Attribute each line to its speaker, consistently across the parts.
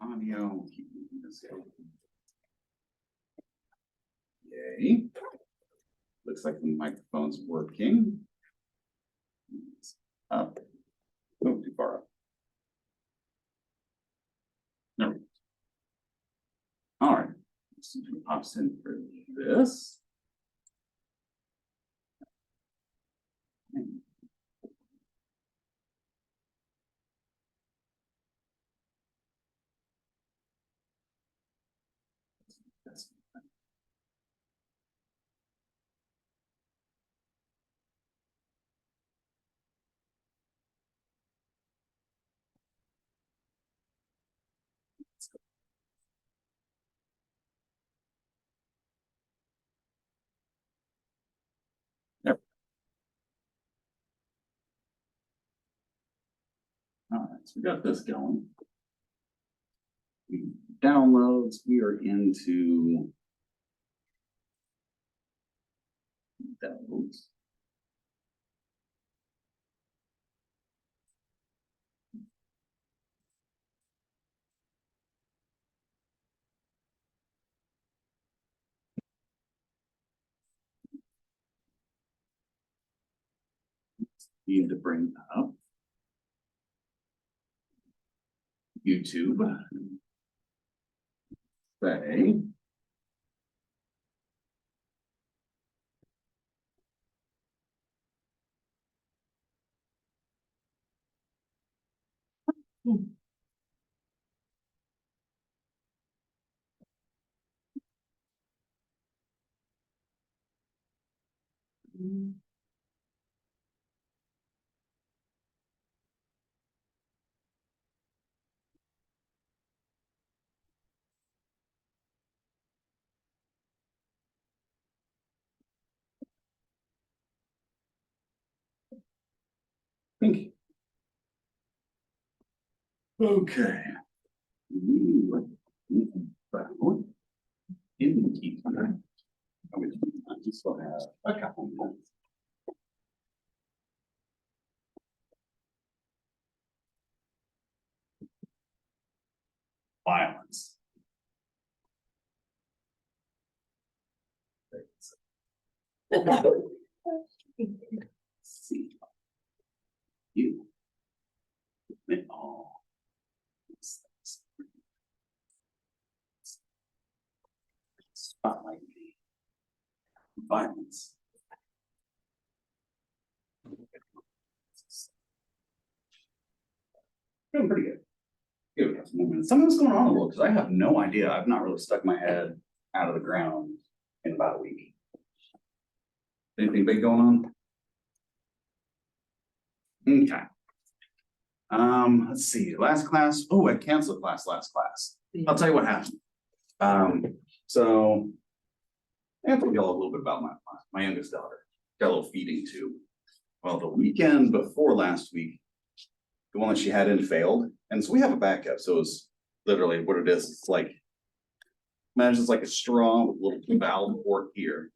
Speaker 1: audio. Keep moving this here. Yay. Looks like the microphone's working. Up. Oh, too far up. There we go. All right. Something pops in for this. There. All right, so we got this going. Downloads, we are into downloads. Need to bring up YouTube. Say. Thank you. Okay. In the keyboard. I just still have a couple minutes. Violence. See you. It all. Spotlight me. Violence. Doing pretty good. Here we have some more minutes. Something's going on in the world because I have no idea. I've not really stuck my head out of the ground in about a week. Anything big going on? Okay. Let's see. Last class. Oh, I canceled last class. I'll tell you what happened. So I have to tell you all a little bit about my youngest daughter. Got a little feeding tube. Well, the weekend before last week, the one that she had in failed, and so we have a backup. So it's literally what it is. It's like, imagine it's like a straw with a little valve port here,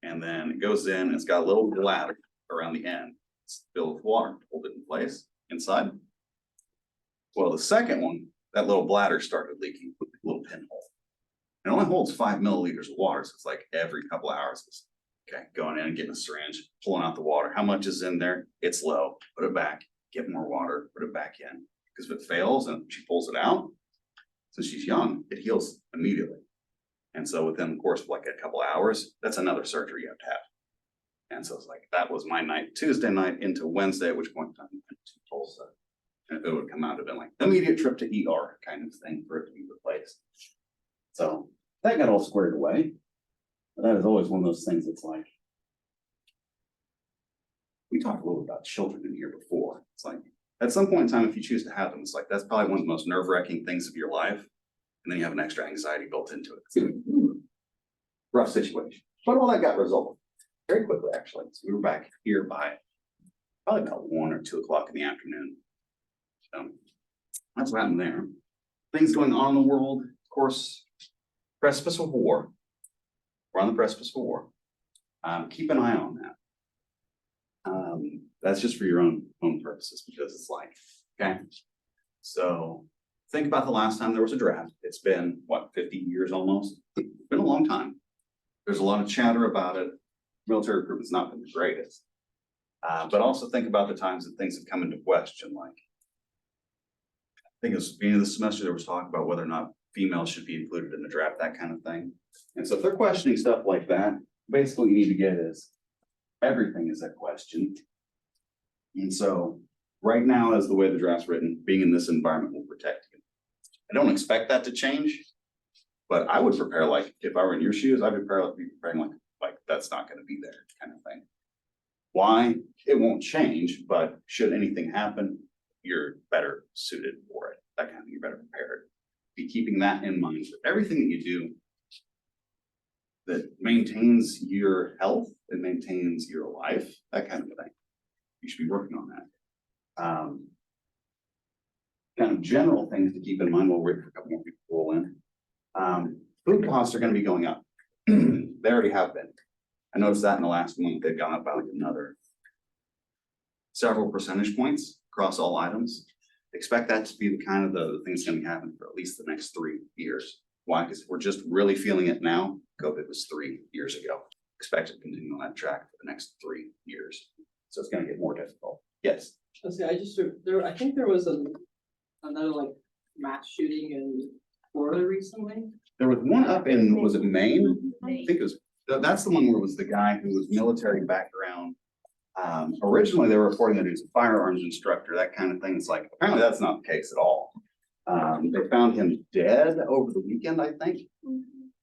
Speaker 1: and then it goes in. And it's got a little bladder around the end. It's filled with water. Hold it in place inside. Well, the second one, that little bladder started leaking with a little pinhole. It only holds 5 milliliters of water, so it's like every couple of hours. It's, okay, going in and getting a syringe, pulling out the water. How much is in there? It's low. Put it back. Get more water. Put it back in. Because if it fails and she pulls it out, since she's young, it heals immediately. And so within the course of like a couple of hours, that's another surgery you have to have. And so it's like that was my night, Tuesday night into Wednesday, at which point I went to Tulsa. And if it would come out, it'd been like immediate trip to ER kind of thing for it to be replaced. So that got all squared away. But that is always one of those things that's like, we talked a little about children in here before. It's like, at some point in time, if you choose to have them, it's like, that's probably one of the most nerve-wracking things of your life. And then you have an extra anxiety built into it. It's like, rough situation. But all that got resolved very quickly, actually. So we were back here by probably about 1 or 2 o'clock in the afternoon. So that's what happened there. Things going on in the world, of course, precipice of war. We're on the precipice of war. Keep an eye on that. That's just for your own purposes, because it's like, okay. So think about the last time there was a draft. It's been, what, 50 years almost? It's been a long time. There's a lot of chatter about it. Military recruitment's not been the greatest. But also think about the times that things have come into question, like, I think it was the beginning of the semester, there was talk about whether or not females should be included in the draft, that kind of thing. And so if they're questioning stuff like that, basically what you need to get is everything is a question. And so right now, as the way the draft's written, being in this environment will protect you. I don't expect that to change, but I would prepare like, if I were in your shoes, I'd be preparing like that's not gonna be there kind of thing. Why? It won't change, but should anything happen, you're better suited for it. That kind of, you're better prepared. Be keeping that in mind for everything that you do that maintains your health, it maintains your life, that kind of thing. You should be working on that. Kind of general things to keep in mind while we're waiting for a couple more people to roll in. Food costs are going to be going up. They already have been. I noticed that in the last month, they've gone up about another several percentage points across all items. Expect that to be the kind of the thing that's going to happen for at least the next 3 years. Why? Because we're just really feeling it now. COVID was 3 years ago. Expect it to continue on that track for the next 3 years. So it's going to get more difficult. Yes.
Speaker 2: I think there was another like mass shooting in Florida recently.
Speaker 1: There was one up in, was it Maine? I think it was, that's the one where it was the guy who was military background. Originally they were reporting that he was a firearms instructor, that kind of thing. It's like, apparently that's not the case at all. They found him dead over the weekend, I think.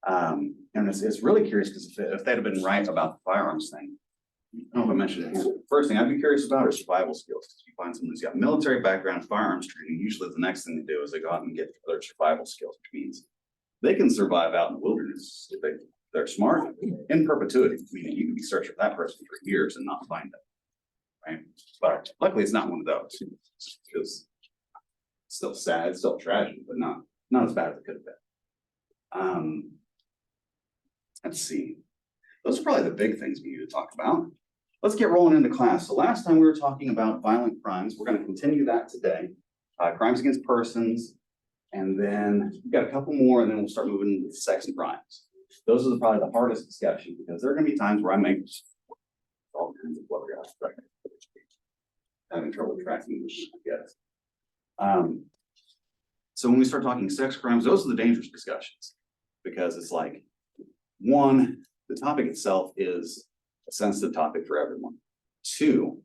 Speaker 1: And it's really curious because if they'd have been right about the firearms thing, I don't know if I mentioned it. First thing I'd be curious about are survival skills. If you find someone who's got military background, firearms training, usually the next thing they do is they go out and get their survival skills, which means they can survive out in the wilderness if they're smart in perpetuity. Meaning you can be searching for that person for years and not find them, right? But luckily, it's not one of those because it's still sad, it's still tragic, but not as bad as it could have been. Let's see. Those are probably the big things we need to talk about. Let's get rolling into class. So last time we were talking about violent crimes. We're going to continue that today. Crimes against persons. And then we've got a couple more, and then we'll start moving into sex and crimes. Those are probably the hardest discussion because there are going to be times where I make all kinds of blubbermouth. Having trouble tracking, I guess. So when we start talking sex crimes, those are the dangerous discussions because it's like, one, the topic itself is a sensitive topic for everyone. Two,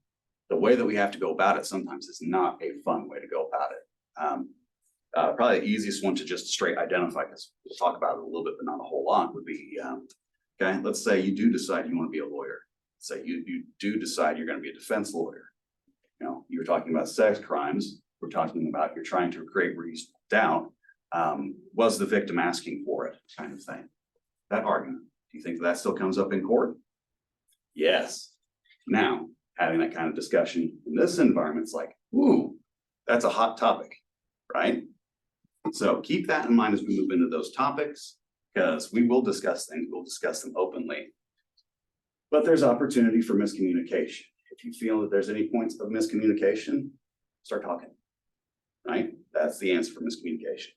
Speaker 1: the way that we have to go about it sometimes is not a fun way to go about it. Probably the easiest one to just straight identify, because we'll talk about it a little bit, but not a whole lot, would be, okay, let's say you do decide you want to be a lawyer. Say you do decide you're going to be a defense lawyer. You know, you were talking about sex crimes. We're talking about you're trying to create reasonable doubt. Was the victim asking for it, kind of thing. That argument. Do you think that still comes up in court? Yes. Now, having that kind of discussion in this environment, it's like, ooh, that's a hot topic, right? So keep that in mind as we move into those topics, because we will discuss things, we'll discuss them openly. But there's opportunity for miscommunication. If you feel that there's any points of miscommunication, start talking, right? That's the answer for miscommunication.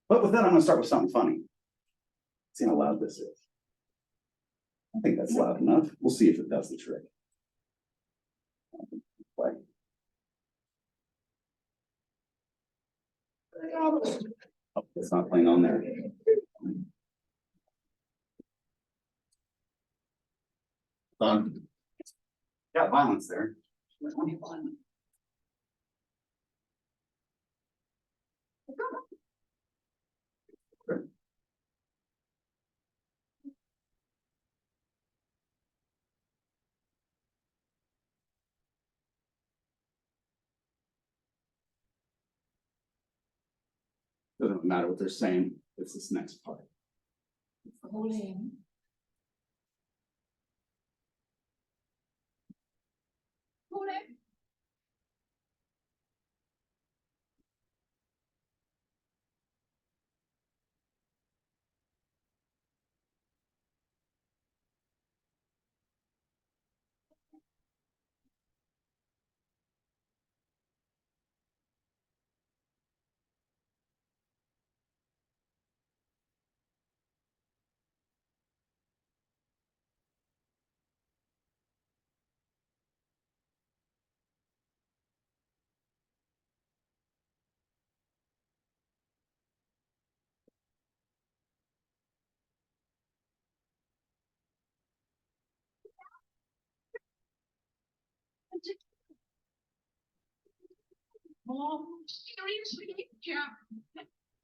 Speaker 1: But with that, I'm gonna start with something funny. See how loud this is. I think that's loud enough. We'll see if it does the trick. Play. Oh, it's not playing on there. Got violence there. Doesn't matter what they're saying, it's this next part.
Speaker 3: Holding. Holding.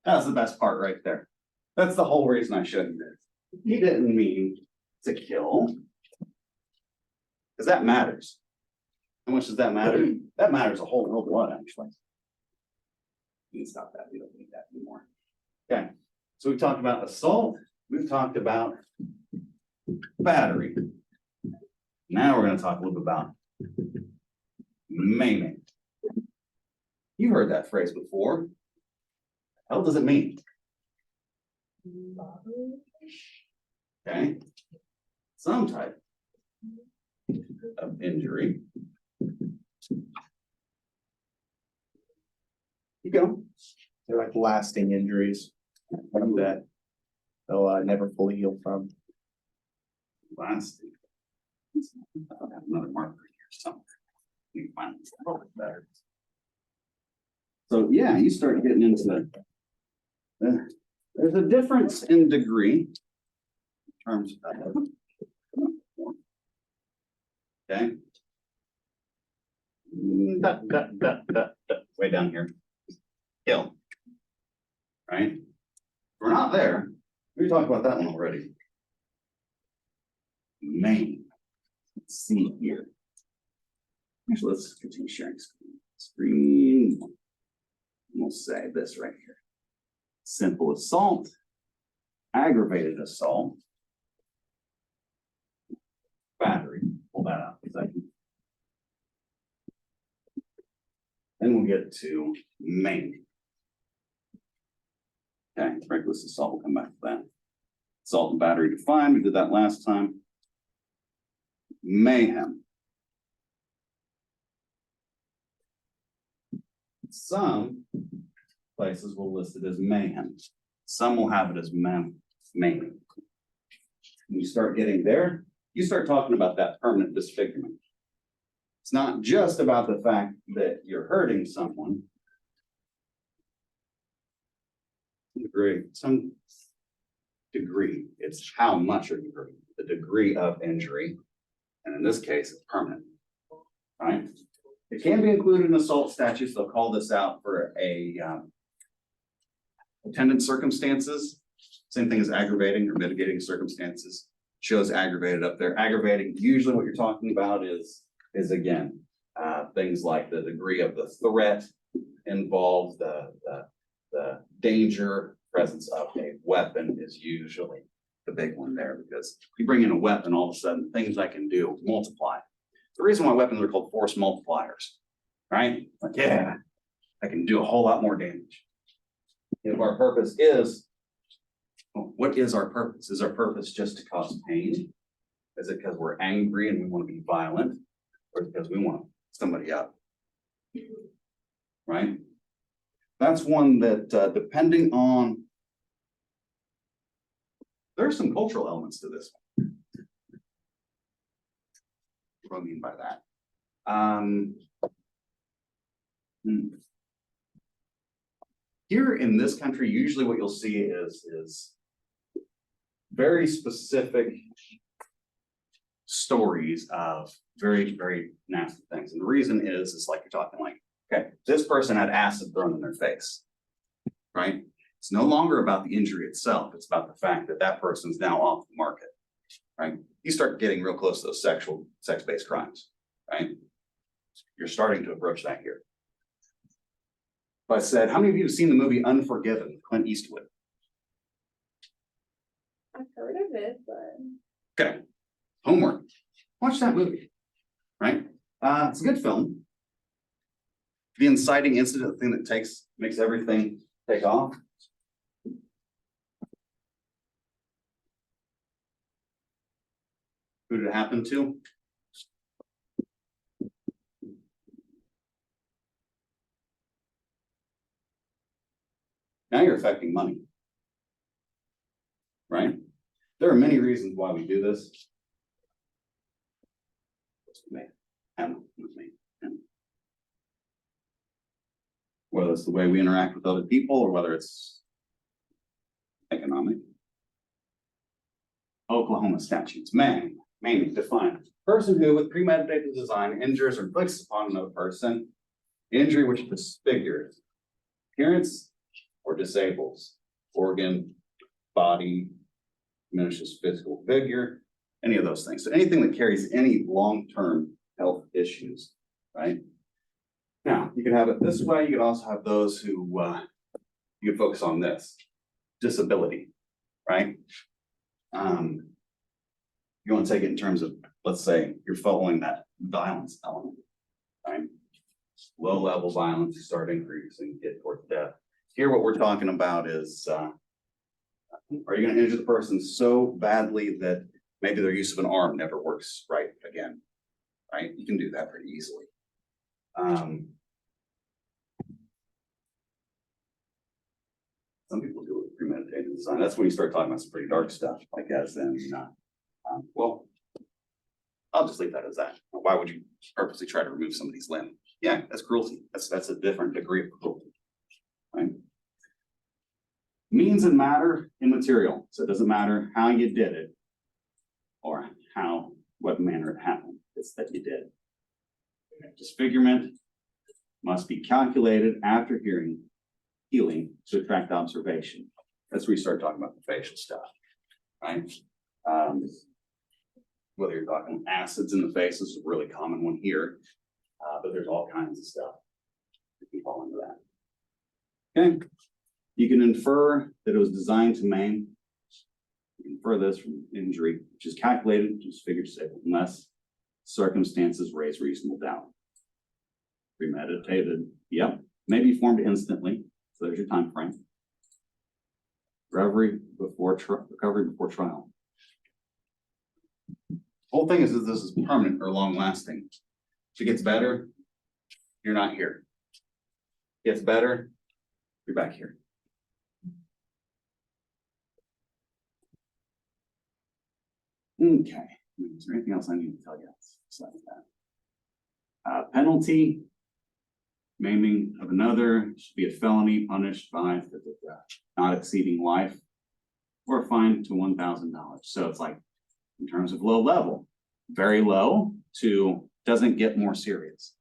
Speaker 1: That's the best part right there. That's the whole reason I showed you this. He didn't mean to kill. Cause that matters. How much does that matter? That matters a whole lot, actually. You can stop that, we don't need that anymore. Okay, so we've talked about assault, we've talked about battery. Now we're gonna talk a little bit about maiming. You've heard that phrase before. What the hell does it mean? Okay. Some type of injury. You go.
Speaker 4: They're like lasting injuries that they'll never fully heal from.
Speaker 1: Lasting. I'll have another marker here somewhere. We can find this a little bit better. So yeah, you start getting into there's a difference in degree. In terms of. Okay. Way down here. Kill. Right? We're not there. We talked about that one already. Maim. Let's see here. Actually, let's continue sharing screen. We'll say this right here. Simple assault, aggravated assault, battery. Pull that out a second. Then we'll get to maiming. Okay, reckless assault, we'll come back to that. Assault and battery defined, we did that last time. Mayhem. Some places will list it as mayhem. Some will have it as maiming. When you start getting there, you start talking about that permanent disfigurement. It's not just about the fact that you're hurting someone. Some degree, it's how much are you hurting, the degree of injury. And in this case, it's permanent, right? It can be included in assault statutes. They'll call this out for a attendant circumstances. Same thing as aggravating or mitigating circumstances. Shows aggravated up there. Aggravating, usually what you're talking about is again, things like the degree of the threat involved, the danger, presence of a weapon is usually the big one there, because you bring in a weapon, all of a sudden things I can do multiply. The reason why weapons are called force multipliers, right? Like, yeah, I can do a whole lot more damage. If our purpose is, well, what is our purpose? Is our purpose just to cause pain? Is it because we're angry and we want to be violent? Or because we want somebody up? Right? That's one that depending on, there's some cultural elements to this one. What do I mean by that? Here in this country, usually what you'll see is very specific stories of very, very nasty things. And the reason is like you're talking like, okay, this person had acid thrown in their face, right? It's no longer about the injury itself. It's about the fact that that person's now off the market, right? You start getting real close to those sex-based crimes, right? You're starting to approach that here. If I said, how many of you have seen the movie Unforgiven with Clint Eastwood?
Speaker 3: I've heard of it, but.
Speaker 1: Okay, homework. Watch that movie, right? It's a good film. The inciting incident, the thing that makes everything take off. Who did it happen to? Now you're affecting money, right? There are many reasons why we do this. Whether it's the way we interact with other people or whether it's economic. Oklahoma statutes, maiming defined Person who with premeditated design injures or inflicts upon another person, injury which disfigures appearance or disables organ, body, diminishes physical vigor, any of those things. So anything that carries any long-term health issues, right? Now, you can have it this way. You could also have those who, you could focus on this, disability, right? You want to take it in terms of, let's say, you're following that violence element, right? Low-level violence, you start increasing, get towards death. Here, what we're talking about is, are you gonna injure the person so badly that maybe their use of an arm never works right again, right? You can do that pretty easily. Some people do it with premeditated design. That's when you start talking about some pretty dark stuff, like as in, well, I'll just leave that as that. Why would you purposely try to remove somebody's limb? Yeah, that's cruelty. That's a different degree of cruelty, right? Means and matter immaterial, so it doesn't matter how you did it or what manner it happened, it's that you did. Disfigurement must be calculated after healing to attract observation. That's where you start talking about the facial stuff, right? Whether you're talking acids in the face, this is a really common one here, but there's all kinds of stuff that can fall into that. Okay, you can infer that it was designed to maim. You can infer this from injury, which is calculated to disfigure disabled unless circumstances raise reasonable doubt. Premeditated, yep, may be formed instantly. So there's your time frame. Recovery before trial. Whole thing is that this is permanent or long lasting. If it gets better, you're not here. Gets better, you're back here. Okay, is there anything else I need to tell you besides that? Penalty, maiming of another should be a felony punished by not exceeding life or a fine to $1,000. So it's like in terms of low level, very low to doesn't get more serious.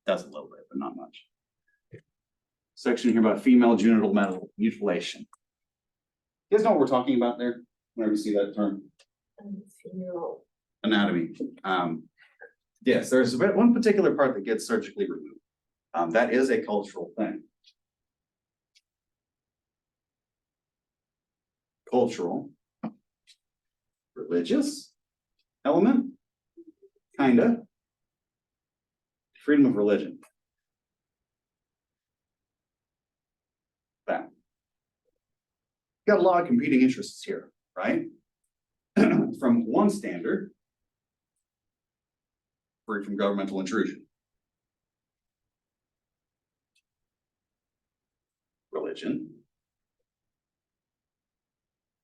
Speaker 1: Does a little bit, but not much. Section here about female genital mutilation. You guys know what we're talking about there? Whenever you see that term? Anatomy. Yes, there's one particular part that gets surgically removed. That is a cultural thing. Cultural, religious element, kinda. Freedom of religion. That. Got a lot of competing interests here, right? From one standard, free from governmental intrusion. Religion.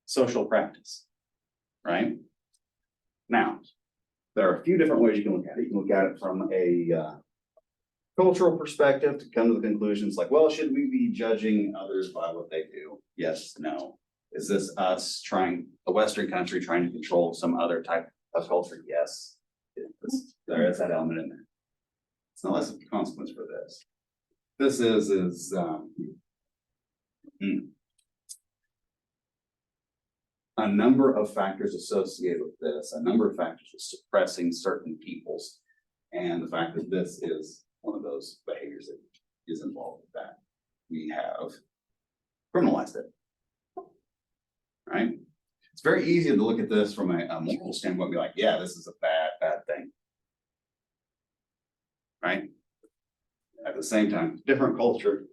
Speaker 1: Social practice, right? Now, there are a few different ways you can look at it. You can look at it from a cultural perspective to come to the conclusions like, well, should we be judging others by what they do? Yes, no. Is this us a Western country trying to control some other type of culture? Yes. There is that element in there. It's not less of a consequence for this. This is a number of factors associated with this, a number of factors with suppressing certain peoples, and the fact that this is one of those behaviors that is involved with that. We have criminalized it, right? It's very easy to look at this from a moral standpoint and be like, yeah, this is a bad thing, right? At the same time, different culture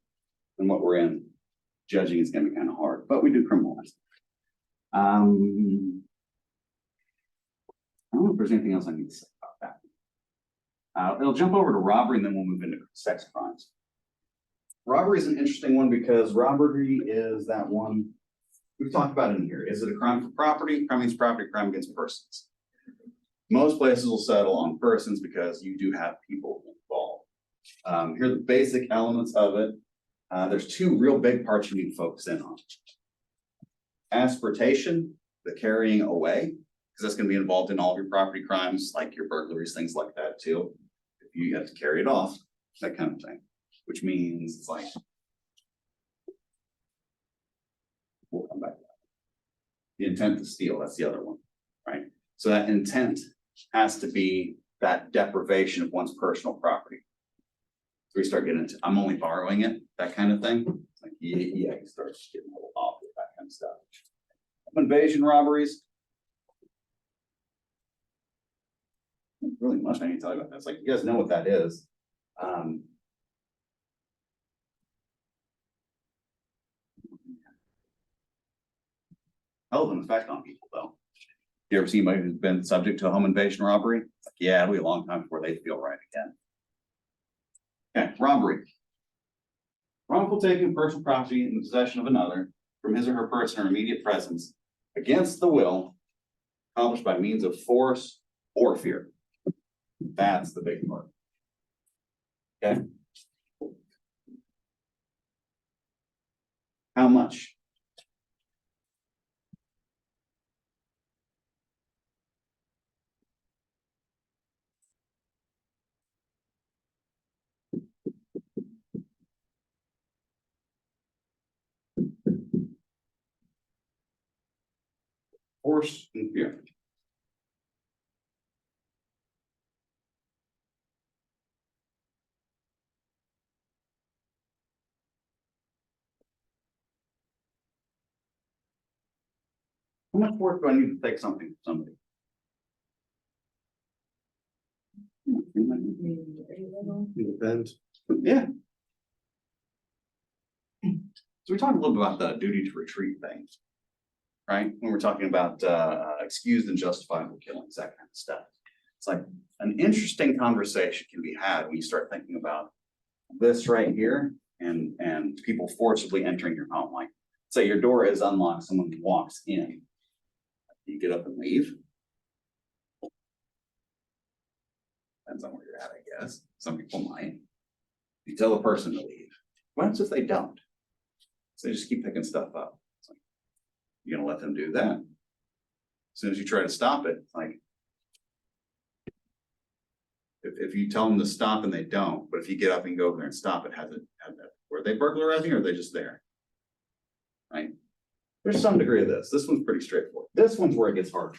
Speaker 1: than what we're in, judging is gonna be kind of hard, but we do criminalize it. I don't know if there's anything else I need to say about that. It'll jump over to robbery and then we'll move into sex crimes. Robbery is an interesting one because robbery is that one we've talked about in here. Is it a crime for property? Crime against property, crime against persons. Most places will settle on persons because you do have people involved. Here are the basic elements of it. There's two real big parts you need to focus in on. Aspiratation, the carrying away, because that's gonna be involved in all of your property crimes, like your burglaries, things like that too. If you have to carry it off, that kind of thing, which means it's like. We'll come back to that. The intent to steal, that's the other one, right? So that intent has to be that deprivation of one's personal property. So we start getting into, I'm only borrowing it, that kind of thing. It's like, yeah, you start getting a little off with that kind of stuff. Invasion robberies. Not really much I need to tell you about that. It's like, you guys know what that is. Hell of an effect on people though. You ever see anybody who's been subject to a home invasion robbery? It's like, yeah, it'll be a long time before they feel right again. Okay, robbery. Wrongful taking of personal property in the possession of another from his or her person or immediate presence against the will, accomplished by means of force or fear. That's the big part. Okay. How much? Force and fear. How much force do I need to take something from somebody?
Speaker 4: Depends.
Speaker 1: Yeah. So we talked a little bit about the duty to retreat things. Right? When we're talking about excused and justifiable killings, that kind of stuff. It's like an interesting conversation can be had when you start thinking about this right here and people forcibly entering your home. Like, say your door is unlocked, someone walks in. You get up and leave. Depends on where you're at, I guess. Some people might. You tell the person to leave. What happens if they don't? So they just keep picking stuff up. It's like, you're gonna let them do that. As soon as you try to stop it, it's like. If you tell them to stop and they don't, but if you get up and go over there and stop it, were they burglarizing or are they just there? Right? There's some degree of this. This one's pretty straightforward. This one's where it gets hard.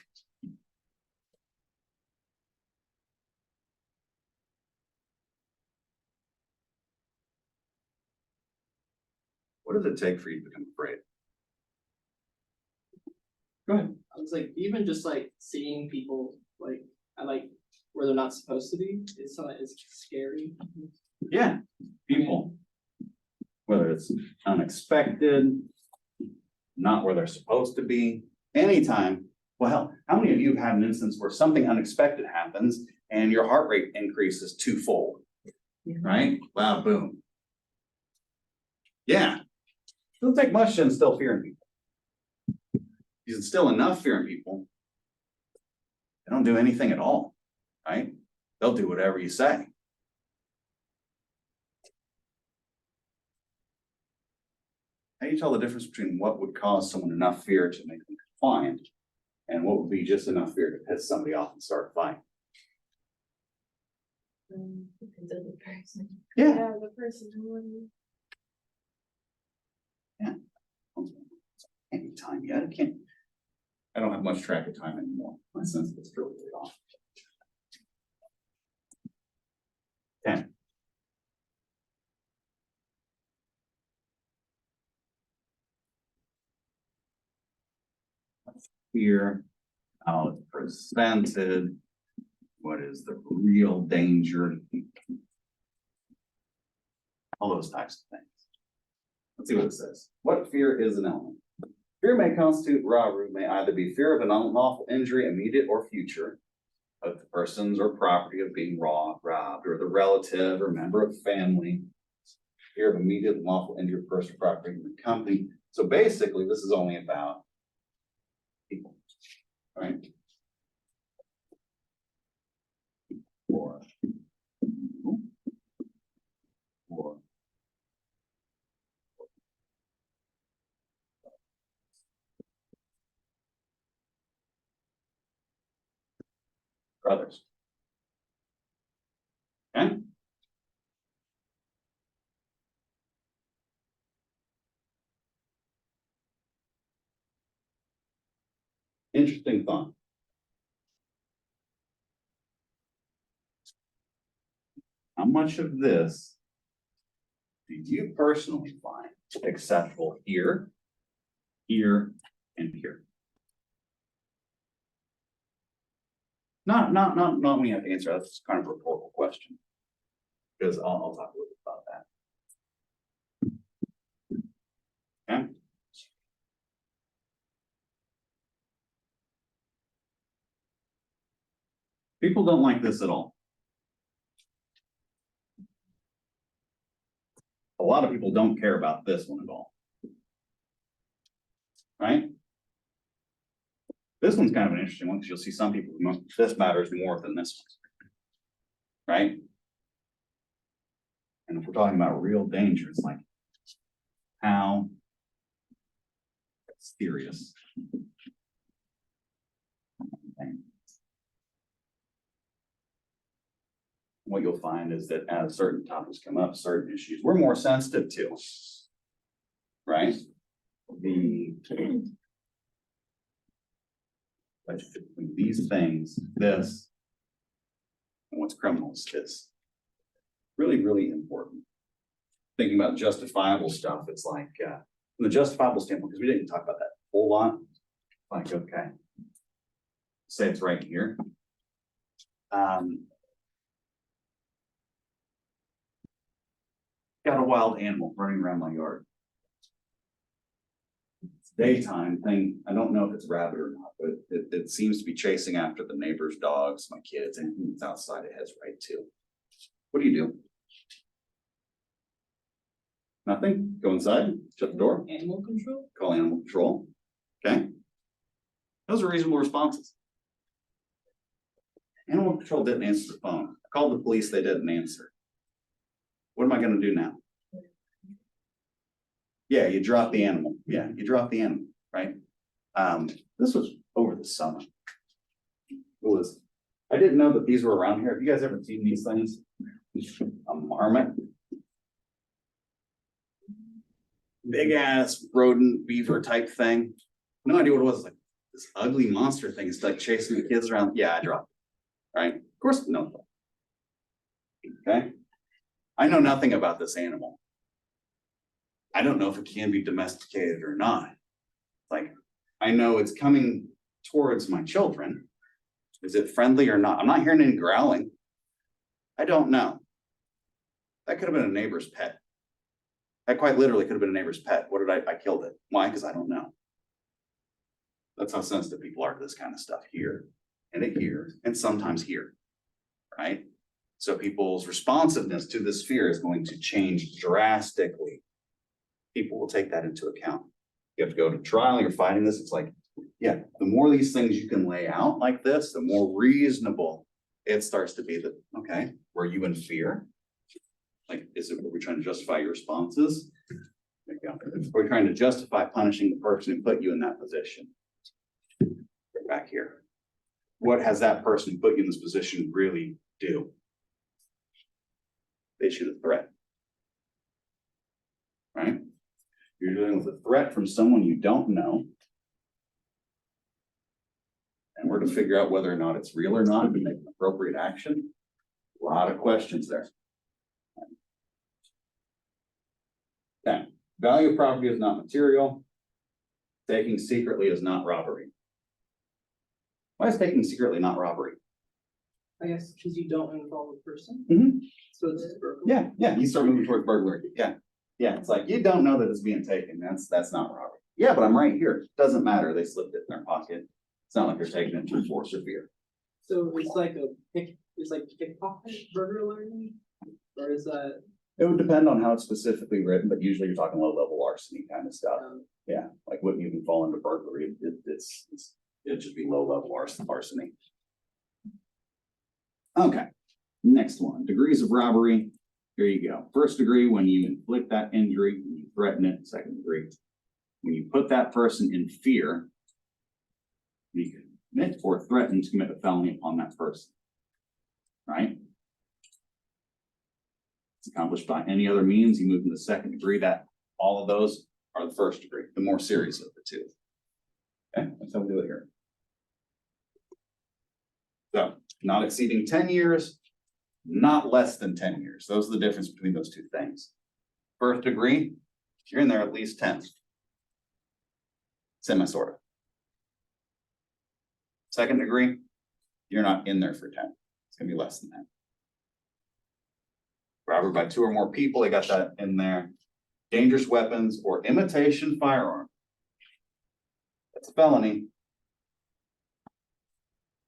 Speaker 1: What does it take for you to become afraid? Go ahead.
Speaker 2: I was like, even just like seeing people like, I like where they're not supposed to be, it's something, it's scary.
Speaker 1: Yeah, people. Whether it's unexpected, not where they're supposed to be, anytime. Well, hell, how many of you have had an instance where something unexpected happens and your heart rate increases twofold? Right? Wow, boom. Yeah. Doesn't take much to instill fear in people. You instill enough fear in people, they don't do anything at all, right? They'll do whatever you say. How do you tell the difference between what would cause someone enough fear to make them compliant and what would be just enough fear to piss somebody off and start a fight?
Speaker 3: Depends on the person.
Speaker 1: Yeah.
Speaker 3: Yeah, the person who.
Speaker 1: Any time yet, I don't have much track of time anymore. My sense it's really off. 10. Fear, how it's presented, what is the real danger, all those types of things. Let's see what it says. What fear is an element? Fear may constitute robbery, may either be fear of an unlawful injury, immediate or future, of the persons or property of being robbed, or the relative or member of family, fear of immediate unlawful injury of personal property in the company. So basically, this is only about people, right? Or for others. Okay? Interesting thought. How much of this do you personally find acceptable here, here, and here? Not when we have to answer, that's kind of a rhetorical question. Because I'll talk a little bit about that. Okay? People don't like this at all. A lot of people don't care about this one at all. Right? This one's kind of an interesting one because you'll see some people, this matters more than this one. Right? And if we're talking about real danger, it's like, how serious? What you'll find is that as certain topics come up, certain issues, we're more sensitive to. Right? Between these things, this, and what's criminal is really, really important. Thinking about justifiable stuff, it's like, from the justifiable standpoint, because we didn't talk about that a whole lot. Like, okay, say it's right here. Got a wild animal running around my yard. It's daytime thing. I don't know if it's a rabbit or not, but it seems to be chasing after the neighbor's dogs, my kids, and it's outside, it heads right to. What do? Nothing? Go inside, shut the door,
Speaker 2: Animal control?
Speaker 1: call animal control. Okay? Those are reasonable responses. Animal control didn't answer the phone. I called the police, they didn't answer. What am I gonna do now? Yeah, you drop the animal. Yeah, you drop the animal, right? This was over the summer. I didn't know that these were around here. Have you guys ever seen these things? A marmot. Big ass rodent beaver type thing. No idea what it was. Like this ugly monster thing. It's like chasing the kids around. Yeah, I dropped it. Right? Of course, no. Okay. I know nothing about this animal. I don't know if it can be domesticated or not. Like, I know it's coming towards my children. Is it friendly or not? I'm not hearing any growling. I don't know. That could have been a neighbor's pet. That quite literally could have been a neighbor's pet. What did I killed it? Why? Because I don't know. That's how sensitive people are to this kind of stuff here, and here, and sometimes here, right? So people's responsiveness to this fear is going to change drastically. People will take that into account. You have to go to trial, you're fighting this, it's like, yeah, the more these things you can lay out like this, the more reasonable it starts to be that, okay, were you in fear? Like, were we trying to justify your responses? There you go. We're trying to justify punishing the person who put you in that position. Get back here. What has that person who put you in this position really do? They issue a threat. Right? You're dealing with a threat from someone you don't know. And we're to figure out whether or not it's real or not, and make an appropriate action. A lot of questions there. Okay, value of property is not material. Taking secretly is not robbery. Why is taking secretly not robbery?
Speaker 2: I guess because you don't involve a person,
Speaker 1: Mm-hmm.
Speaker 2: so it's just burglary.
Speaker 1: Yeah, you start moving towards burglary. Yeah, it's like, you don't know that it's being taken. That's not robbery. Yeah, but I'm right here. Doesn't matter. They slipped it in their pocket. It's not like they're taking it through force or fear.
Speaker 2: So it's like pickpocket burglary, or is that?
Speaker 1: It would depend on how it's specifically written, but usually you're talking low-level larceny kind of stuff. Yeah, like wouldn't even fall into burglary. It'd just be low-level larceny. Okay, next one, degrees of robbery. Here you go. First degree, when you inflict that injury, when you threaten it. Second degree, when you put that person in fear. commit or threaten to commit a felony upon that person. Right? It's accomplished by any other means, you move to the second degree, that all of those are the first degree, the more serious of the two. Okay, that's how we do it here. So, not exceeding 10 years, not less than 10 years. Those are the difference between those two things. First degree, you're in there at least 10. Semi-sort of. Second degree, you're not in there for 10. It's gonna be less than that. Robbery by 2 or more people, they got that in there. Dangerous weapons or imitation firearm. That's a felony.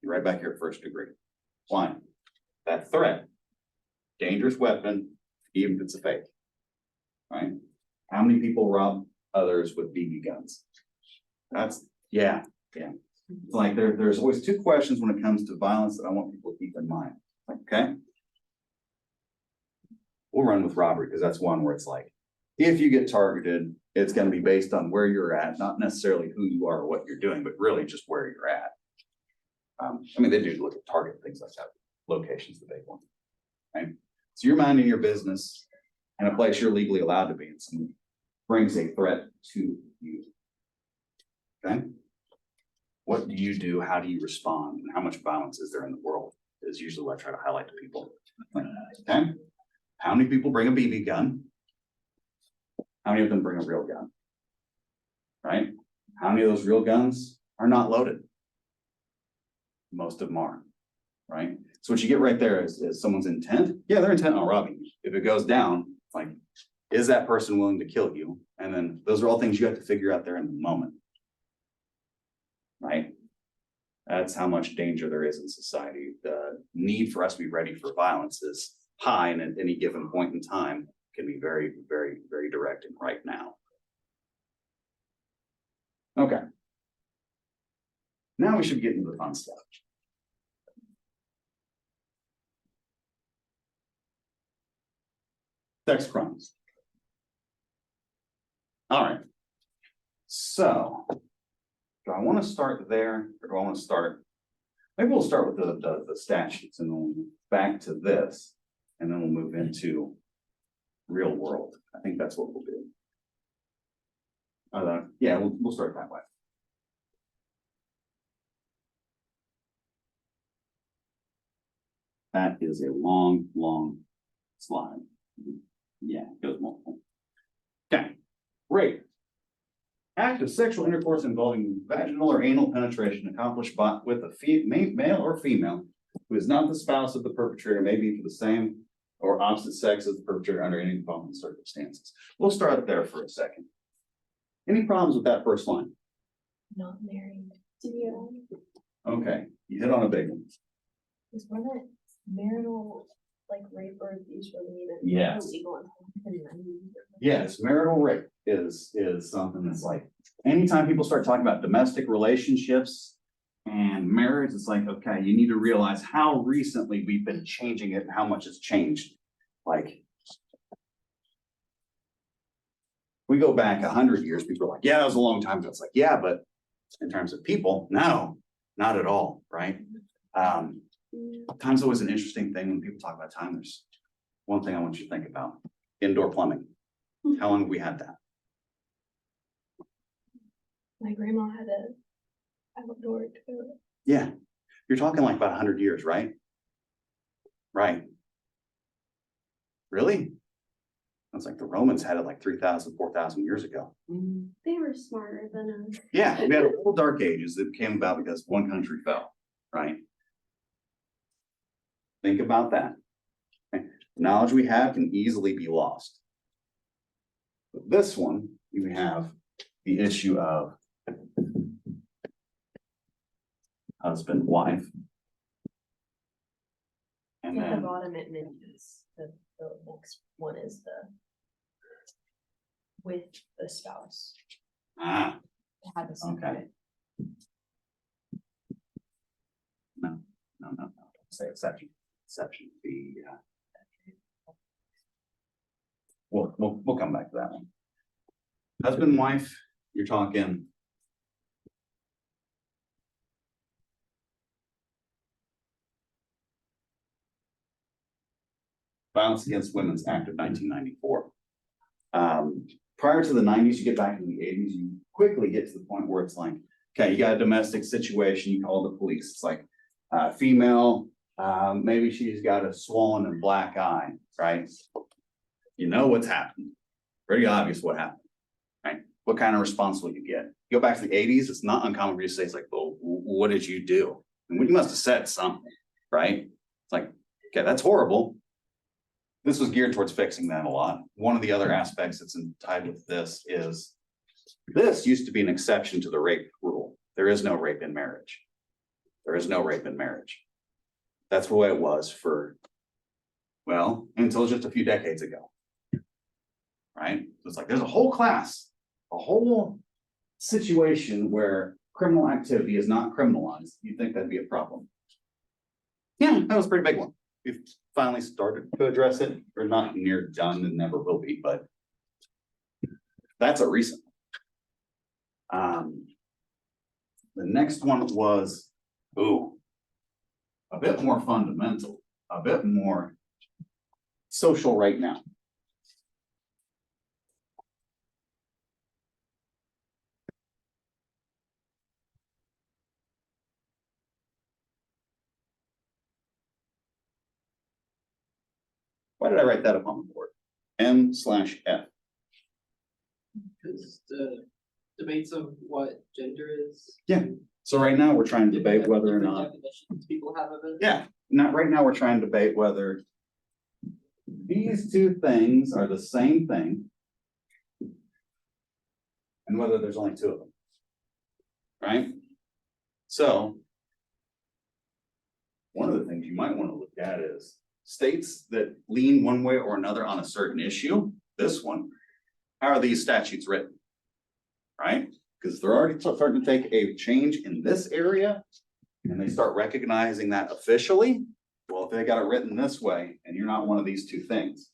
Speaker 1: You're right back here at first degree. Why? That threat, dangerous weapon, even if it's a fake. Right? How many people rob others with BB guns? That's, yeah. It's like there's always two questions when it comes to violence that I want people to keep in mind. Okay? We'll run with robbery because that's one where it's like, if you get targeted, it's going to be based on where you're at, not necessarily who you are or what you're doing, but really just where you're at. I mean, they do look at target things like that. Location's the big one. Right? So you're minding your business in a place you're legally allowed to be, and someone brings a threat to you. Okay? What do you do? How do you respond? And how much violence is there in the world? Is usually what I try to highlight to people. Okay? How many people bring a BB gun? How many of them bring a real gun? Right? How many of those real guns are not loaded? Most of them are. Right? So what you get right there is someone's intent. Yeah, they're intent on robbing you. If it goes down, it's like, is that person willing to kill you? And then those are all things you have to figure out there in the moment. Right? That's how much danger there is in society. The need for us to be ready for violence is high, and at any given point in time can be very, very, very direct and right now. Okay. Now we should get into the fun stuff. Sex crimes. All right. So, do I want to start there, or do I want to start? Maybe we'll start with the statutes, and then we'll move back to this, and then we'll move into real world. I think that's what we'll do. Yeah, we'll start that way. That is a long, long slide. Yeah, it goes multiple. Okay, great. Act of sexual intercourse involving vaginal or anal penetration accomplished with a male or female who is not the spouse of the perpetrator, may be for the same or opposite sex as the perpetrator under any following circumstances. We'll start there for a second. Any problems with that first line?
Speaker 3: Not married. Yeah.
Speaker 1: Okay, you hit on a big one.
Speaker 3: Is one that marital, like rape or abuse related?
Speaker 1: Yes.
Speaker 3: Illegal in 90.
Speaker 1: Yes, marital rape is something that's like, anytime people start talking about domestic relationships and marriage, it's like, okay, you need to realize how recently we've been changing it and how much it's changed. Like, we go back 100 years, people are like, yeah, that was a long time ago. It's like, yeah, but in terms of people, no, not at all, right? Time's always an interesting thing when people talk about time. There's one thing I want you to think about: indoor plumbing. How long have we had that?
Speaker 3: My grandma had a outdoor toilet.
Speaker 1: Yeah, you're talking like about 100 years, right? Right. Really? It's like the Romans had it like 3,000, 4,000 years ago.
Speaker 3: They were smarter than us.
Speaker 1: Yeah, we had a whole dark ages that came about because one country fell, right? Think about that. Okay. The knowledge we have can easily be lost. With this one, you have the issue of husband, wife. And
Speaker 3: At the
Speaker 1: then,
Speaker 3: bottom it mentions the next one is the with the spouse. It had the same
Speaker 1: Okay.
Speaker 3: bit.
Speaker 1: no, don't say exception. Exception would be, we'll come back to that one. Husband, wife, you're talking Violence Against Women's Act of 1994. Prior to the nineties, you get back into the eighties, you quickly get to the point where it's like, okay, you got a domestic situation, you call the police. It's like, female, maybe she's got a swollen and black eye, right? You know what's happened. Pretty obvious what happened, right? What kind of response will you get? You go back to the eighties, it's not uncommon for you to say, it's like, well, what did you do? And you must have said something, right? It's like, okay, that's horrible. This was geared towards fixing that a lot. One of the other aspects that's tied with this is, this used to be an exception to the rape rule. There is no rape in marriage. There is no rape in marriage. That's the way it was for, well, until just a few decades ago. Right? So it's like, there's a whole class, a whole situation where criminal activity is not criminalized. You'd think that'd be a problem. Yeah, that was a pretty big one. We've finally started to address it. We're not near done and never will be, but that's a recent. The next one was, a bit more fundamental, a bit more social right now. Why did I write that up on the board? M/F.
Speaker 2: Because the debates of what gender is.
Speaker 1: So right now, we're trying to debate whether or
Speaker 2: different
Speaker 1: not,
Speaker 2: definitions people have of it.
Speaker 1: yeah, not right now, we're trying to debate whether these two things are the same thing and whether there's only two of them. Right? So one of the things you might want to look at is states that lean one way or another on a certain issue, this one, how are these statutes written? Right? Because they're already starting to take a change in this area and they start recognizing that officially. Well, if they got it written this way and you're not one of these two things,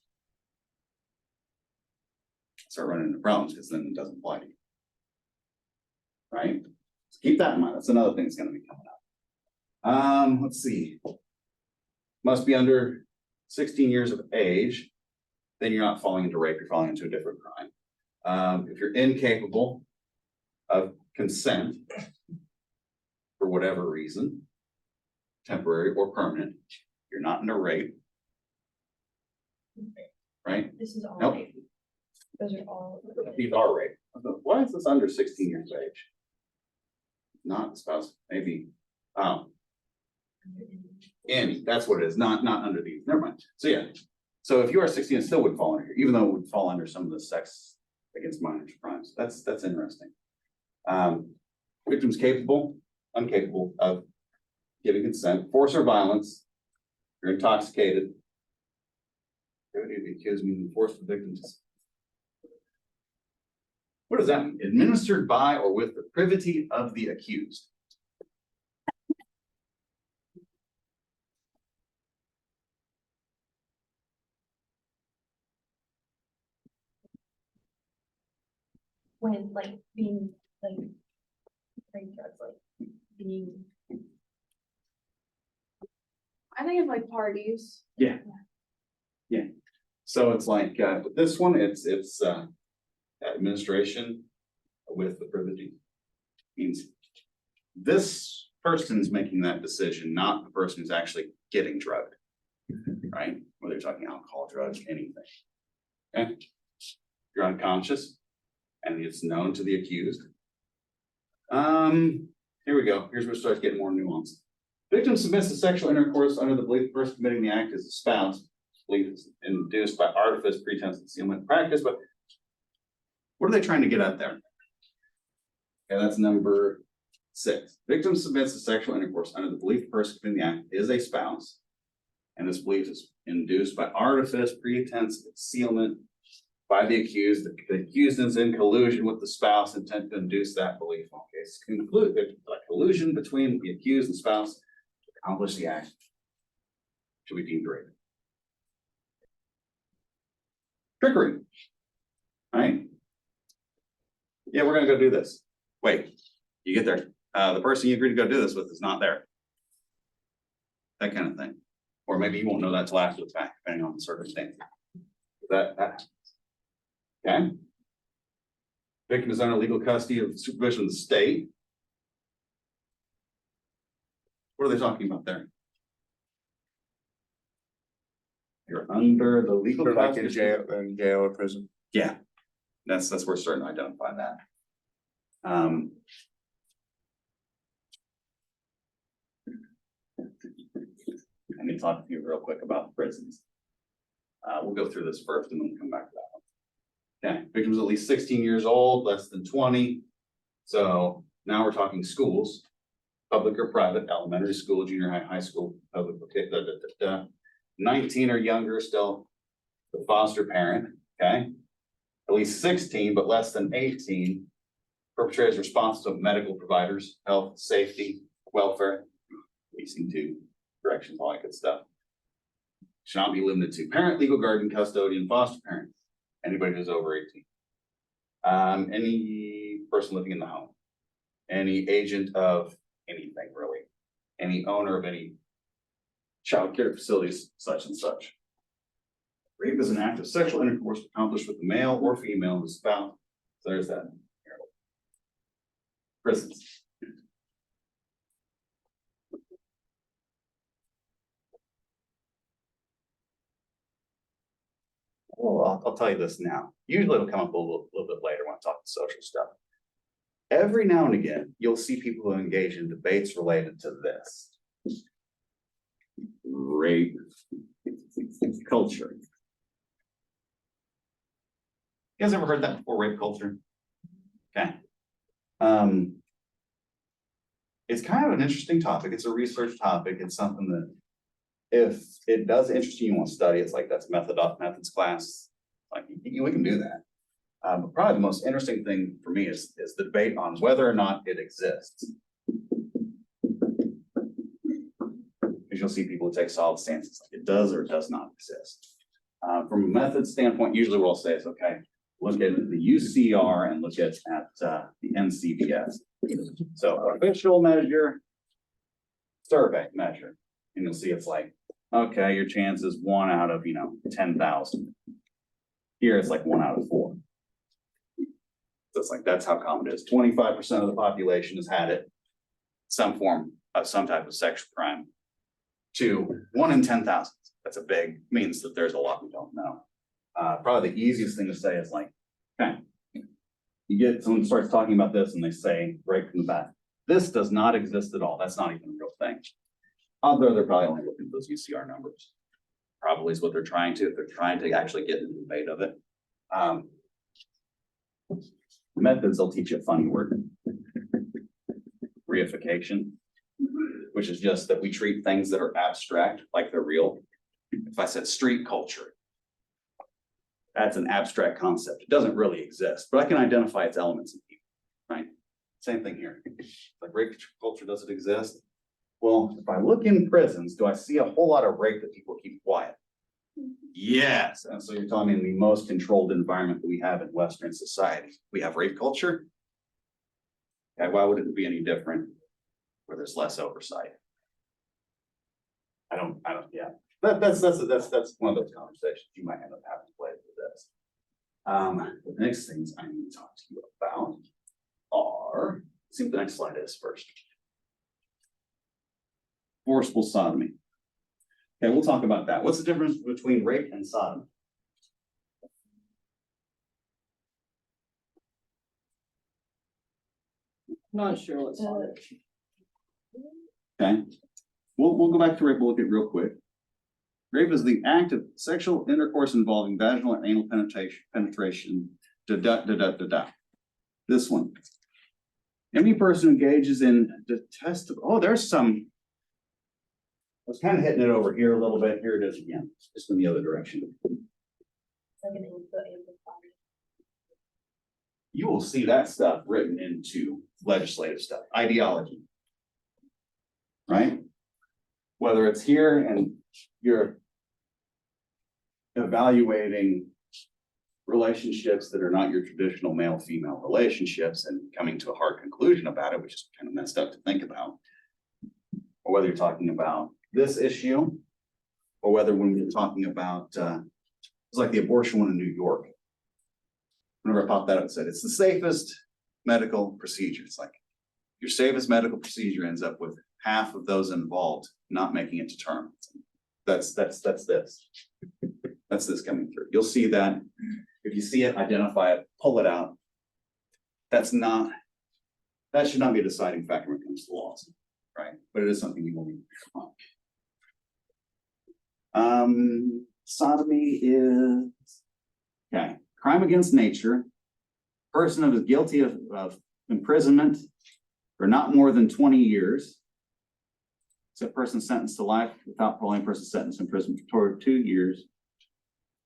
Speaker 1: start running into problems because then it doesn't apply to you. Right? So keep that in mind. That's another thing that's going to be coming up. Let's see. Must be under 16 years of age. Then you're not falling into rape, you're falling into a different crime. If you're incapable of consent for whatever reason, temporary or permanent, you're not into rape. Right?
Speaker 3: This is all
Speaker 1: Nope.
Speaker 3: rape. Those are all.
Speaker 1: These are rape. Why is this under 16 years of age? Not spouse, maybe, that's what it is, not under these, never mind. So yeah, so if you are 16, it still would fall under here, even though it would fall under some of the sex against minors crimes. That's interesting. Victims capable, incapable of giving consent, force or violence, you're intoxicated. Activity of the accused meaning force the victim to. What does that mean? Administered by or with the privity of the accused.
Speaker 3: When like being like drugs, like being.
Speaker 5: I think it's like parties.
Speaker 1: So it's like, with this one, it's administration with the privity. Means this person's making that decision, not the person who's actually getting drugged. Right? Whether you're talking alcohol, drugs, anything. Okay? You're unconscious and it's known to the accused. Here we go. Here's where it starts getting more nuanced. Victim submits to sexual intercourse under the belief the person committing the act is a spouse. Belief is induced by artifice, pretense, concealment, practice, but what are they trying to get at there? Okay, that's number 6. Victim submits to sexual intercourse under the belief the person committing the act is a spouse, and this belief is induced by artifice, pretense, concealment by the accused. The accused is in collusion with the spouse, intent to induce that belief. Okay, it's conclude a collusion between the accused and spouse to accomplish the act to be deemed rape. Trickery. Right? Yeah, we're gonna go do this. Wait, you get there. The person you agreed to go do this with is not there. That kind of thing. Or maybe you won't know that till after the fact, depending on the circumstance. That. Okay. Victim is under legal custody of supervision of the state. What are they talking about there? You're under the legal
Speaker 4: They're like in
Speaker 1: custody.
Speaker 4: jail or prison.
Speaker 1: Yeah, that's where we're starting to identify that. I need to talk to you real quick about prisons. We'll go through this first and then we'll come back to that one. Okay, victims at least 16 years old, less than 20. So now we're talking schools, public or private, elementary school, junior high, high school, public, okay, 19 or younger, still the foster parent, okay? At least 16, but less than 18. Perpetrators responsible to medical providers, health, safety, welfare, leasing to corrections, all that good stuff. Should not be limited to parent, legal guardian, custodian, foster parent, anybody who's over 18. Any person living in the home, any agent of anything really, any owner of any child care facilities, such and such. Rape is an act of sexual intercourse accomplished with a male or female who's spouse. So there's that. Prisons. Well, I'll tell you this now. Usually it'll come up a little bit later when I talk social stuff. Every now and again, you'll see people who engage in debates related to this. Rape culture. You guys ever heard that before, rape culture? Okay. It's kind of an interesting topic. It's a research topic. It's something that if it does interest you, you want to study, it's like that's methods class. Like we can do that. But probably the most interesting thing for me is the debate on whether or not it exists. Because you'll see people take solid stances, like it does or it does not exist. From a method standpoint, usually what I'll say is, okay, look at the UCR and look at the NCBS. So official measure, survey measure, and you'll see it's like, okay, your chance is 1 out of 10,000. Here it's like 1 out of 4. So it's like that's how common it is. 25% of the population has had it, some form of some type of sexual crime. To 1 in 10,000. That's a big, means that there's a lot we don't know. Probably the easiest thing to say is like, okay, you get someone starts talking about this and they say right from the bat, this does not exist at all. That's not even a real thing. Although they're probably only looking at those UCR numbers. Probably is what they're trying to, if they're trying to actually get into the debate of it. Methods, they'll teach you a funny word. Reification, which is just that we treat things that are abstract like they're real. If I said street culture, that's an abstract concept. It doesn't really exist, but I can identify its elements in people, right? Same thing here. Like rape culture, does it exist? Well, if I look in prisons, do I see a whole lot of rape that people keep quiet? Yes. And so you're telling me in the most controlled environment that we have in Western society, we have rape culture? Okay, why would it be any different where there's less oversight? I don't, yeah. That's one of those conversations you might end up having to play with this. The next things I need to talk to you about are, let's see what the next slide is first. Forcible sodomy. Okay, we'll talk about that. What's the difference between rape and sodomy?
Speaker 2: Not sure what's on it.
Speaker 1: Okay, we'll go back to rape. We'll look at it real quick. Rape is the act of sexual intercourse involving vaginal and anal penetration. This one. Any person who engages in detestable. Oh, there's some. I was kind of hitting it over here a little bit. Here it is again, just in the other direction.
Speaker 3: Like an input amplifier.
Speaker 1: You will see that stuff written into legislative stuff, ideology. Right? Whether it's here and you're evaluating relationships that are not your traditional male-female relationships and coming to a hard conclusion about it, which is kind of messed up to think about. Or whether you're talking about this issue or whether when we're talking about, it's like the abortion one in New York. Whenever I popped that up, it said it's the safest medical procedure. It's like your safest medical procedure ends up with half of those involved not making it to term. That's this. That's this coming through. You'll see that. If you see it, identify it, pull it out. That should not be a deciding factor when it comes to laws, right? But it is something you will need to become. Sodomy is, okay, crime against nature. Person who is guilty of imprisonment for not more than 20 years. Except person sentenced to life without parole, person sentenced to imprisonment for 2 years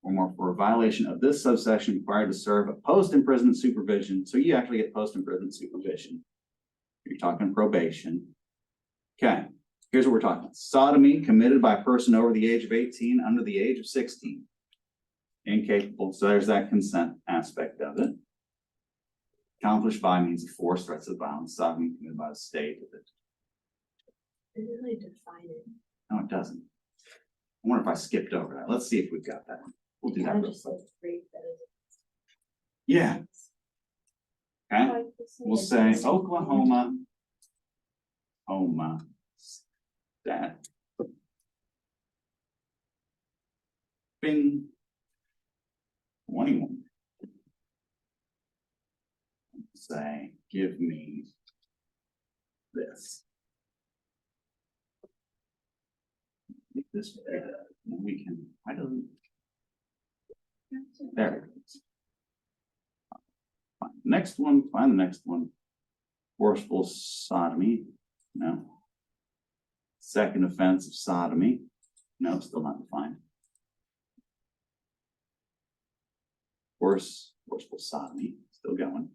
Speaker 1: or more for a violation of this subsection required to serve a post-imprisonment supervision. So you actually get post-imprisonment supervision. You're talking probation. Okay, here's what we're talking about. Sodomy committed by a person over the age of 18, under the age of 16. Incapable, so there's that consent aspect of it. Accomplished by means of force, threats of violence, sodomy committed by the state.
Speaker 3: It really define it.
Speaker 1: No, it doesn't. I wonder if I skipped over that. Let's see if we've got that. We'll do that
Speaker 3: Kind
Speaker 1: real
Speaker 3: of just
Speaker 1: quick.
Speaker 3: like rape that is.
Speaker 1: Yeah, okay.
Speaker 3: Like this thing
Speaker 1: We'll
Speaker 3: is
Speaker 1: say
Speaker 3: just-
Speaker 1: Oklahoma. That. Bing. 21. Say, give me this. Make this, we can, I don't. There it is. Next one, find the next one. Forceful sodomy, no. Second offense of sodomy, no, still not defined. Forceful sodomy, still going.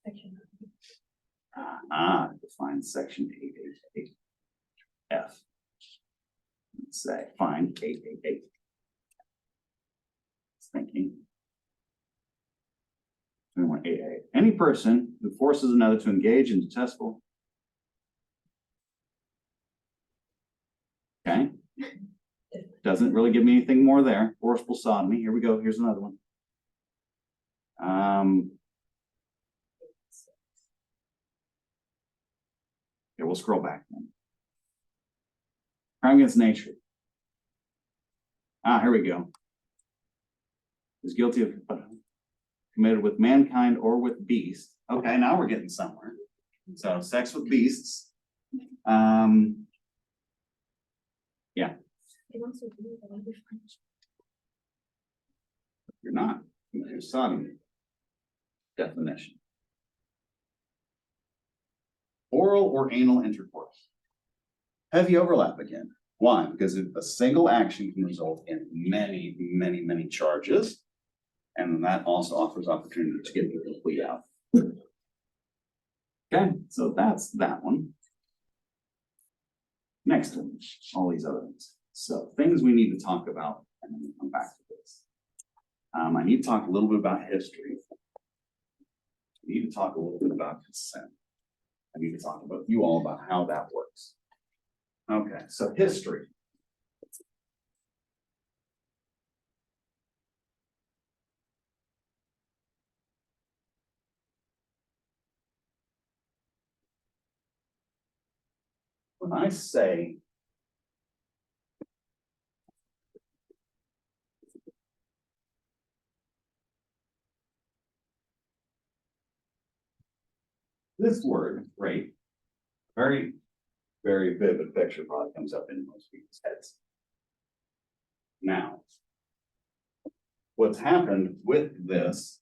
Speaker 3: Section.
Speaker 1: Define section 888. F. Let's say, find 888. Thinking. 2188. Any person who forces another to engage in detestable. Okay. Doesn't really give me anything more there. Forcible sodomy. Here we go. Here's another one. Okay, we'll scroll back then. Crime against nature. Here we go. Is guilty of committed with mankind or with beast. Okay, now we're getting somewhere. So sex with beasts. Yeah,
Speaker 3: It also do the language French.
Speaker 1: you're not. You're sodomy. Definition. Oral or anal intercourse. Heavy overlap again. Why? Because a single action can result in many, many, many charges. And that also offers opportunity to get the plea out. Okay, so that's that one. Next one, all these other ones. So things we need to talk about, and then we'll come back to this. I need to talk a little bit about history. I need to talk a little bit about consent. I need to talk about you all about how that works. Okay, so history. When I say this word, rape, very, very vivid picture probably comes up in most people's heads. Now, what's happened with this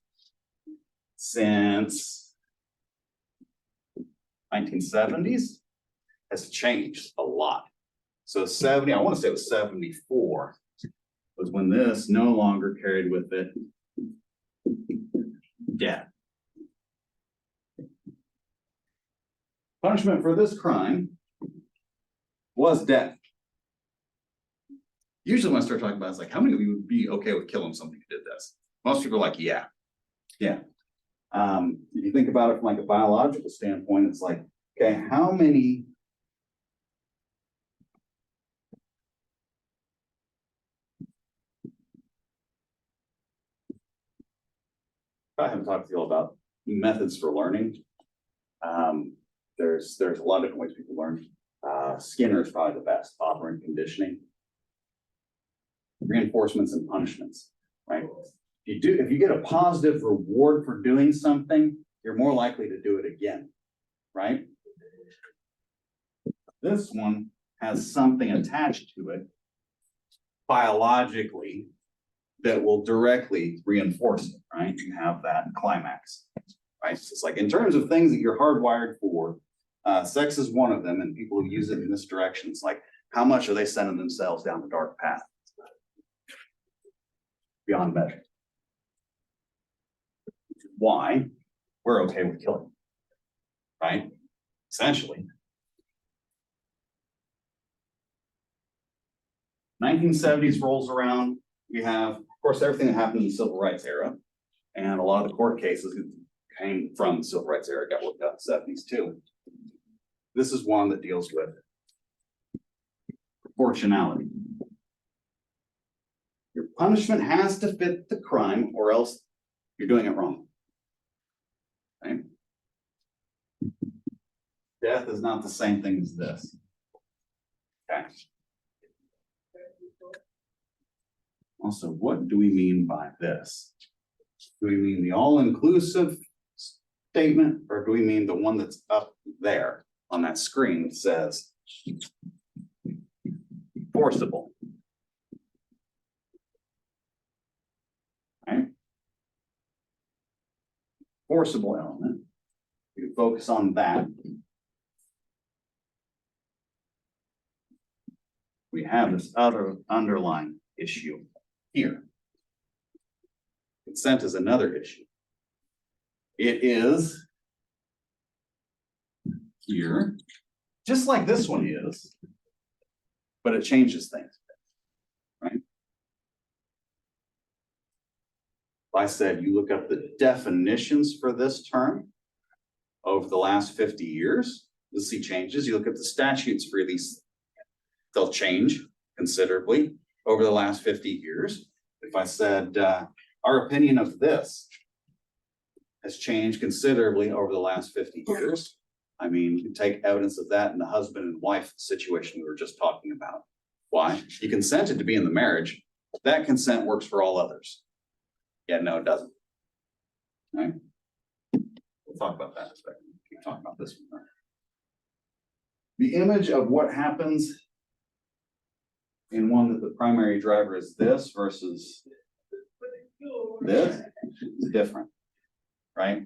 Speaker 1: since 1970s has changed a lot. So 70, I want to say it was 74, was when this no longer carried with it death. Punishment for this crime was death. Usually when I start talking about it, it's like, how many of you would be okay with killing somebody who did this? Most people are like, yeah. If you think about it from like a biological standpoint, it's like, okay, how many I haven't talked to you all about methods for learning. There's a lot of different ways people learn. Skinner is probably the best, operant conditioning. Reinforcements and punishments, right? If you get a positive reward for doing something, you're more likely to do it again, right? This one has something attached to it biologically that will directly reinforce it, right? You have that climax, right? So it's like in terms of things that you're hardwired for, sex is one of them, and people who use it in this direction, it's like, how much are they sending themselves down the dark path? Beyond measure. Why we're okay with killing, right? Essentially. 1970s rolls around. We have, of course, everything that happened in the civil rights era. And a lot of the court cases came from the civil rights era, got worked out in the 70s too. This is one that deals with proportionality. Your punishment has to fit the crime or else you're doing it wrong. Right? Death is not the same thing as this. Okay. Also, what do we mean by this? Do we mean the all-inclusive statement, or do we mean the one that's up there on that screen that says forcible? Right? Forcible element. You focus on that. We have this other underlying issue here. Consent is another issue. It is here, just like this one is, but it changes things, right? If I said you look up the definitions for this term over the last 50 years, you'll see changes. You look at the statutes for these, they'll change considerably over the last 50 years. If I said, our opinion of this has changed considerably over the last 50 years. I mean, you can take evidence of that in the husband and wife situation we were just talking about. Why? You consented to be in the marriage. That consent works for all others. Yeah, no, it doesn't. Right? We'll talk about that in a second. Keep talking about this one. The image of what happens in one that the primary driver is this versus this is different, right?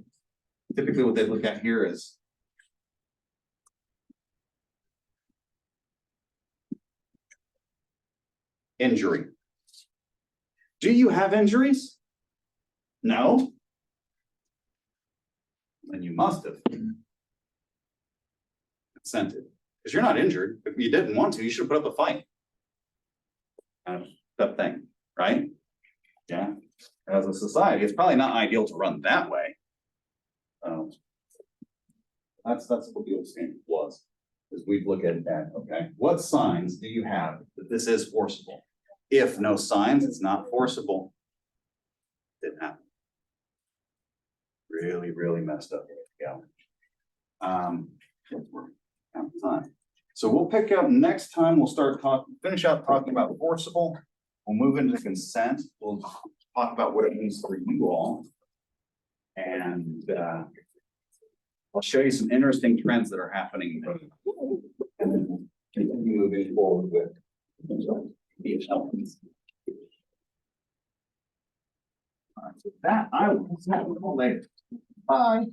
Speaker 1: Typically what they look at here is injury. Do you have injuries? No. Then you must have consented. Because you're not injured. If you didn't want to, you should put up a fight. That thing, right? Yeah. As a society, it's probably not ideal to run that way. That's what the old standard was. Is we'd look at that, okay, what signs do you have that this is forcible? If no signs, it's not forcible. Didn't happen. Really, really messed up. Yeah. We're out of time. So we'll pick up next time. We'll finish out talking about forcible. We'll move into consent. We'll talk about what it means for you all. And I'll show you some interesting trends that are happening. And then we'll continue moving forward with the elements. All right, so that I will later. Bye.